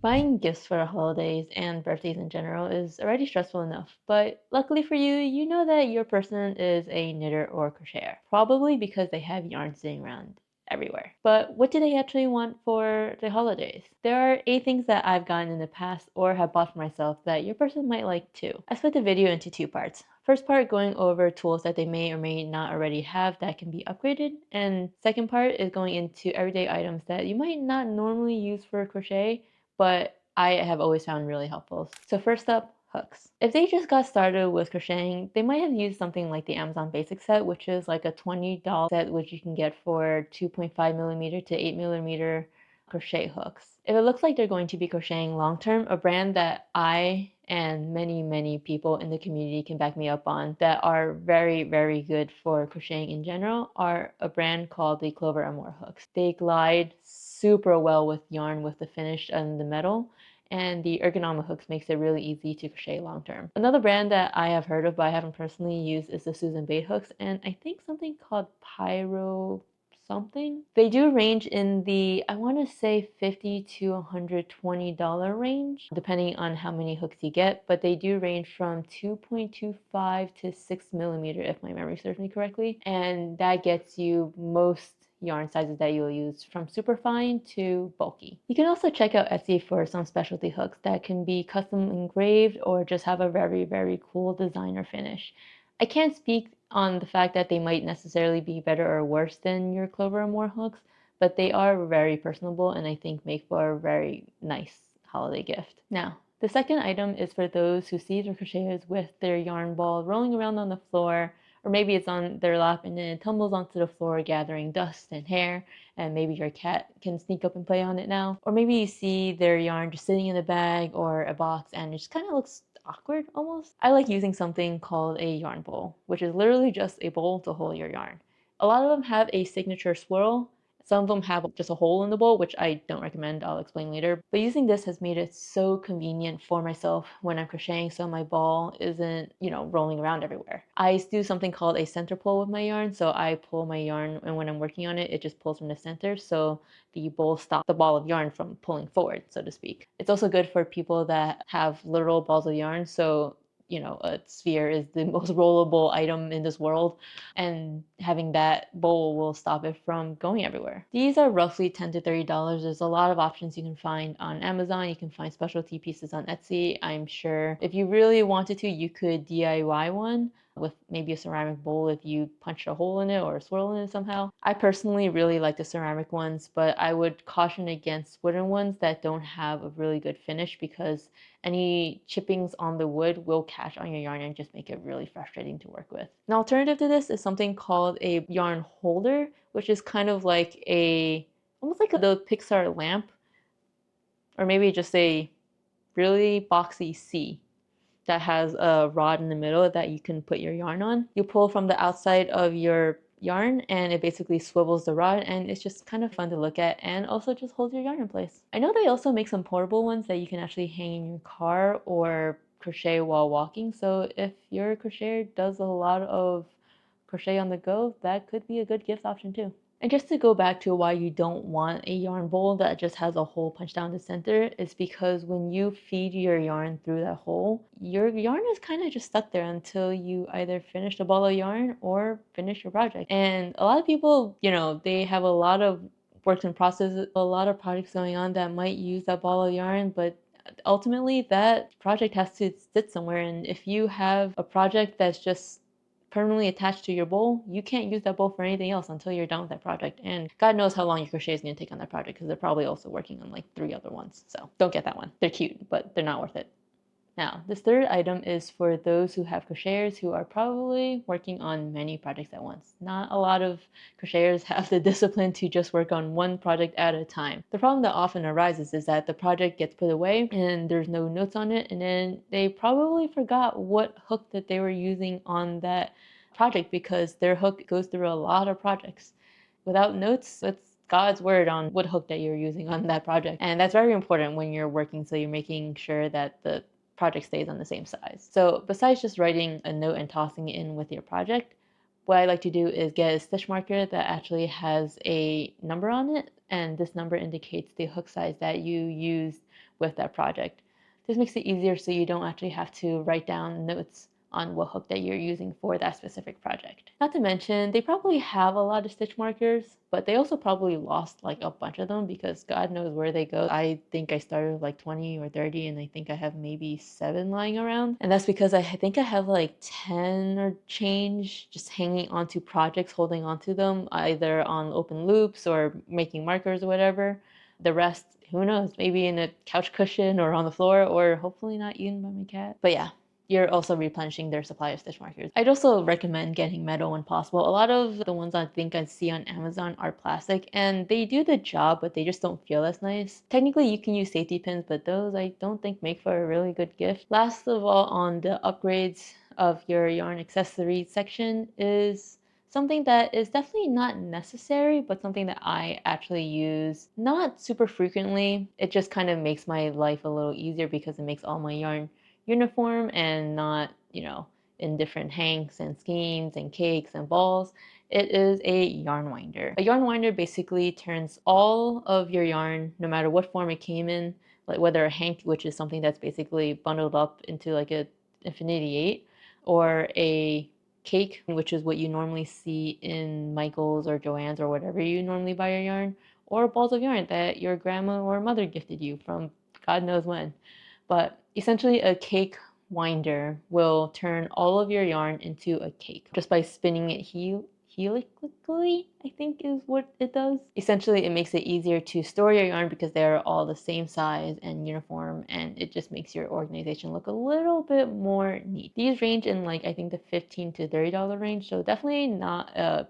Buying gifts for holidays and birthdays in general is already stressful enough, but luckily for you, you know that your person is a knitter or crocheter, probably because they have yarn sitting around everywhere. But what do they actually want for the holidays? There are 8 things that I've gotten in the past or have bought for myself that your person might like too. I split the video into 2 parts. First part going over tools that they may or may not already have that can be upgraded, and second part is going into everyday items that you might not normally use for crochet but I have always found really helpful. So first up, hooks. If they just got started with crocheting, they might have used something like the Amazon Basic set, which is like a $20 set which you can get for 2.5mm to 8mm crochet hooks. If it looks like they're going to be crocheting long term, a brand that I and many people in the community can back me up on that are very good for crocheting in general are a brand called the Clover and More hooks. They glide super well with yarn with the finish and the metal, and the ergonomic hooks makes it really easy to crochet long term. Another brand that I have heard of but I haven't personally used is the Susan Bate hooks, and I think something called Pyro something. They do range in the, I want to say $50 to $120 range, depending on how many hooks you get, but they do range from 2.25 to 6mm if my memory serves me correctly, and that gets you most yarn sizes that you'll use from super fine to bulky. You can also check out Etsy for some specialty hooks that can be custom engraved or just have a very cool design or finish. I can't speak on the fact that they might necessarily be better or worse than your Clover and More hooks, but they are very personable and I think make for a very nice holiday gift. Now, the second item is for those who see their crocheters with their yarn ball rolling around on the floor, or maybe it's on their lap and then it tumbles onto the floor gathering dust and hair, and maybe your cat can sneak up and play on it now. Or maybe you see their yarn just sitting in a bag or a box and it just kind of looks awkward almost. I like using something called a yarn bowl, which is literally just a bowl to hold your yarn. A lot of them have a signature swirl. Some of them have just a hole in the bowl, which I don't recommend, I'll explain later. But using this has made it so convenient for myself when I'm crocheting so my ball isn't, rolling around everywhere. I do something called a center pull with my yarn. So I pull my yarn and when I'm working on it, it just pulls from the center. So the bowl stops the ball of yarn from pulling forward, so to speak. It's also good for people that have literal balls of yarn. So a sphere is the most rollable item in this world, and having that bowl will stop it from going everywhere. These are roughly $10 to $30. There's a lot of options you can find on Amazon. You can find specialty pieces on Etsy. I'm sure if you really wanted to, you could DIY one with maybe a ceramic bowl if you punched a hole in it or a swirl in it somehow. I personally really like the ceramic ones, but I would caution against wooden ones that don't have a really good finish because any chippings on the wood will catch on your yarn and just make it really frustrating to work with. An alternative to this is something called a yarn holder, which is kind of like almost like the Pixar lamp, or maybe just a really boxy C that has a rod in the middle that you can put your yarn on. You pull from the outside of your yarn and it basically swivels the rod, and it's just kind of fun to look at and also just holds your yarn in place. I know they also make some portable ones that you can actually hang in your car or crochet while walking, so if your crocheter does a lot of crochet on the go, that could be a good gift option too. And just to go back to why you don't want a yarn bowl that just has a hole punched down the center is because when you feed your yarn through that hole, your yarn is kind of just stuck there until you either finish the ball of yarn or finish your project. And a lot of people, they have a lot of works in process, a lot of projects going on that might use that ball of yarn, but ultimately that project has to sit somewhere. And if you have a project that's just permanently attached to your bowl, you can't use that bowl for anything else until you're done with that project. And God knows how long your crochet is going to take on that project because they're probably also working on like 3 other ones. So don't get that one. They're cute, but they're not worth it. Now, this third item is for those who have crocheters who are probably working on many projects at once. Not a lot of crocheters have the discipline to just work on one project at a time. The problem that often arises is that the project gets put away and there's no notes on it, and then they probably forgot what hook that they were using on that project because their hook goes through a lot of projects. Without notes, it's God's word on what hook that you're using on that project. And that's very important when you're working, so you're making sure that the project stays on the same size. So besides just writing a note and tossing it in with your project, what I like to do is get a stitch marker that actually has a number on it, and this number indicates the hook size that you used with that project. This makes it easier so you don't actually have to write down notes on what hook that you're using for that specific project. Not to mention, they probably have a lot of stitch markers, but they also probably lost like a bunch of them because God knows where they go. I think I started with like 20 or 30 and I think I have maybe 7 lying around. And that's because I think I have like 10 or change just hanging onto projects, holding onto them, either on open loops or making markers or whatever. The rest, who knows, maybe in a couch cushion or on the floor, or hopefully not eaten by my cat. But yeah, you're also replenishing their supply of stitch markers. I'd also recommend getting metal when possible. A lot of the ones I think I see on Amazon are plastic and they do the job, but they just don't feel as nice. Technically, you can use safety pins, but those I don't think make for a really good gift. Last of all, on the upgrades of your yarn accessories section is something that is definitely not necessary, but something that I actually use not super frequently. It just kind of makes my life a little easier because it makes all my yarn uniform and not, in different hanks and skeins and cakes and balls. It is a yarn winder. A yarn winder basically turns all of your yarn, no matter what form it came in, like whether a hank, which is something that's basically bundled up into like a infinity 8, or a cake, which is what you normally see in Michael's or Joann's or whatever you normally buy your yarn, or balls of yarn that your grandma or mother gifted you from God knows when. But essentially, a cake winder will turn all of your yarn into a cake just by spinning it helically, I think is what it does. Essentially, it makes it easier to store your yarn because they're all the same size and uniform, and it just makes your organization look a little bit more neat. These range in like, I think the $15 to $30 range, so definitely not a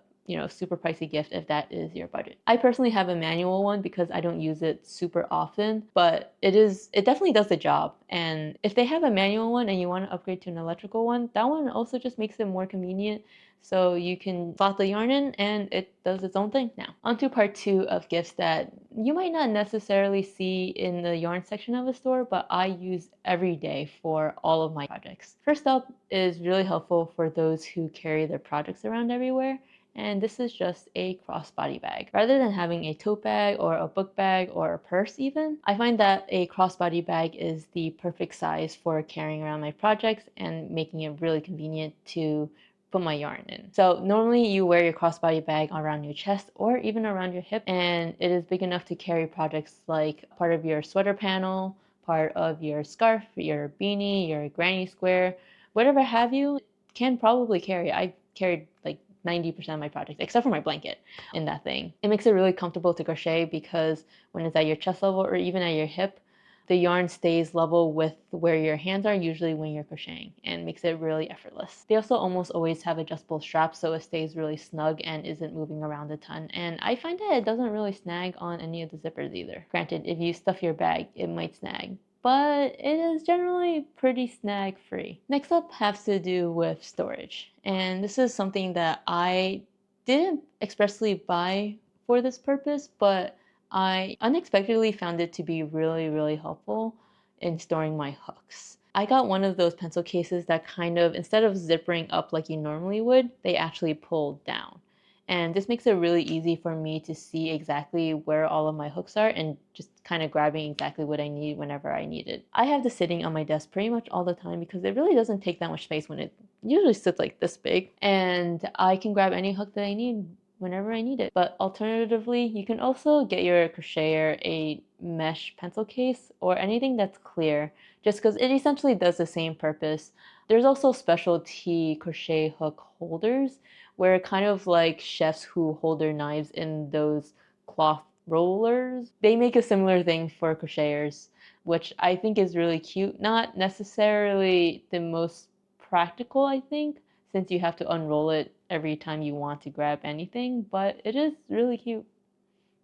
super pricey gift if that is your budget. I personally have a manual one because I don't use it super often, but it definitely does the job. And if they have a manual one and you want to upgrade to an electrical one, that one also just makes it more convenient. So you can slot the yarn in and it does its own thing now. On to part 2 of gifts that you might not necessarily see in the yarn section of a store, but I use every day for all of my projects. First up is really helpful for those who carry their projects around everywhere. And this is just a crossbody bag. Rather than having a tote bag or a book bag or a purse even, I find that a crossbody bag is the perfect size for carrying around my projects and making it really convenient to put my yarn in. So normally you wear your crossbody bag around your chest or even around your hip, and it is big enough to carry projects like part of your sweater panel, part of your scarf, your beanie, your granny square, whatever have you, can probably carry. I carried like 90% of my projects, except for my blanket, in that thing. It makes it really comfortable to crochet because when it's at your chest level or even at your hip, the yarn stays level with where your hands are usually when you're crocheting and makes it really effortless. They also almost always have adjustable straps so it stays really snug and isn't moving around a ton. And I find that it doesn't really snag on any of the zippers either. Granted, if you stuff your bag, it might snag, but it is generally pretty snag free. Next up has to do with storage. And this is something that I didn't expressly buy for this purpose, but I unexpectedly found it to be really, really helpful in storing my hooks. I got one of those pencil cases that kind of, instead of zippering up like you normally would, they actually pull down. And this makes it really easy for me to see exactly where all of my hooks are and just kind of grabbing exactly what I need whenever I need it. I have this sitting on my desk pretty much all the time because it really doesn't take that much space when it usually sits like this big. And I can grab any hook that I need whenever I need it. But alternatively, you can also get your Crocheter a mesh pencil case or anything that's clear, just because it essentially does the same purpose. There's also specialty crochet hook holders where kind of like chefs who hold their knives in those cloth rollers. They make a similar thing for crocheters, which I think is really cute. Not necessarily the most practical, I think, since you have to unroll it every time you want to grab anything, but it is really cute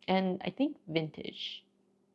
and I think vintage,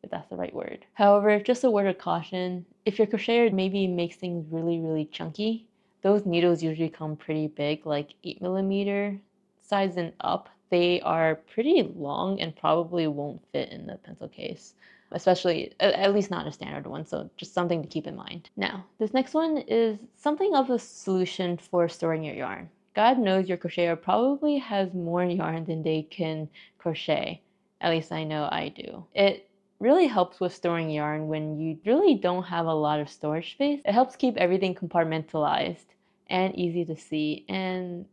if that's the right word. However, just a word of caution, if your crocheter maybe makes things really, really chunky, those needles usually come pretty big, like 8mm size and up. They are pretty long and probably won't fit in the pencil case, especially at least not a standard one, so just something to keep in mind. Now, this next one is something of a solution for storing your yarn. God knows your crocheter probably has more yarn than they can crochet. At least I know I do. It really helps with storing yarn when you really don't have a lot of storage space. It helps keep everything compartmentalized and easy to see. And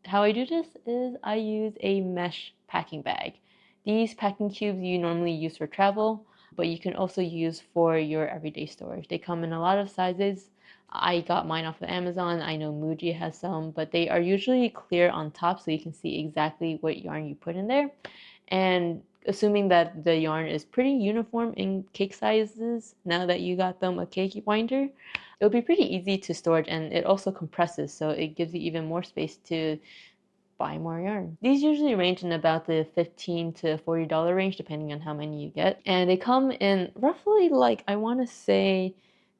how I do this is I use a mesh packing bag. These packing cubes you normally use for travel, but you can also use for your everyday storage. They come in a lot of sizes. I got mine off of Amazon. I know Muji has some, but they are usually clear on top so you can see exactly what yarn you put in there. And assuming that the yarn is pretty uniform in cake sizes, now that you got them a cake winder, it'll be pretty easy to store it, and it also compresses, so it gives you even more space to buy more yarn. These usually range in about the $15 to $40 range depending on how many you get. And they come in roughly like I want to say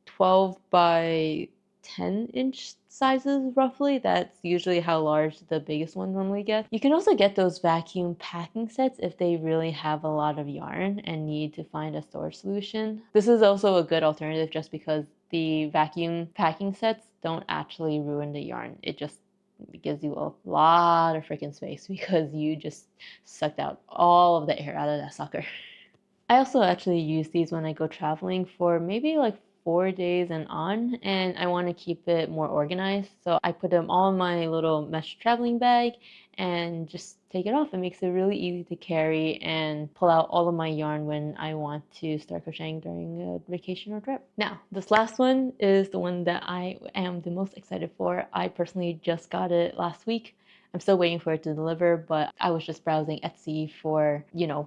12 by 10-inch sizes roughly. That's usually how large the biggest one normally gets. You can also get those vacuum packing sets if they really have a lot of yarn and need to find a storage solution. This is also a good alternative just because the vacuum packing sets don't actually ruin the yarn. It just gives you a lot of freaking space because you just sucked out all of the air out of that sucker. I also actually use these when I go traveling for maybe like 4 days and on, and I want to keep it more organized. So I put them all in my little mesh traveling bag and just take it off. It makes it really easy to carry and pull out all of my yarn when I want to start crocheting during a vacation or trip. Now, this last one is the one that I am the most excited for. I personally just got it last week. I'm still waiting for it to deliver, but I was just browsing Etsy for,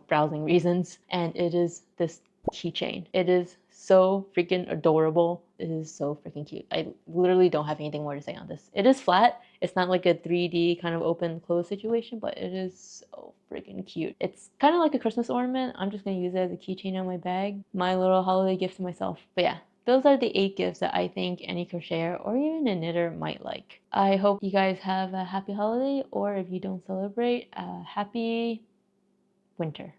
browsing reasons. And it is this keychain. It is so freaking adorable. It is so freaking cute. I literally don't have anything more to say on this. It is flat. It's not like a 3D kind of open close situation, but it is so freaking cute. It's kind of like a Christmas ornament. I'm just going to use it as a keychain on my bag. My little holiday gift to myself. But yeah, those are the 8 gifts that I think any crocheter or even a knitter might like. I hope you guys have a happy holiday, or if you don't celebrate, a happy winter.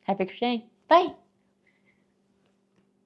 Happy crocheting. Bye!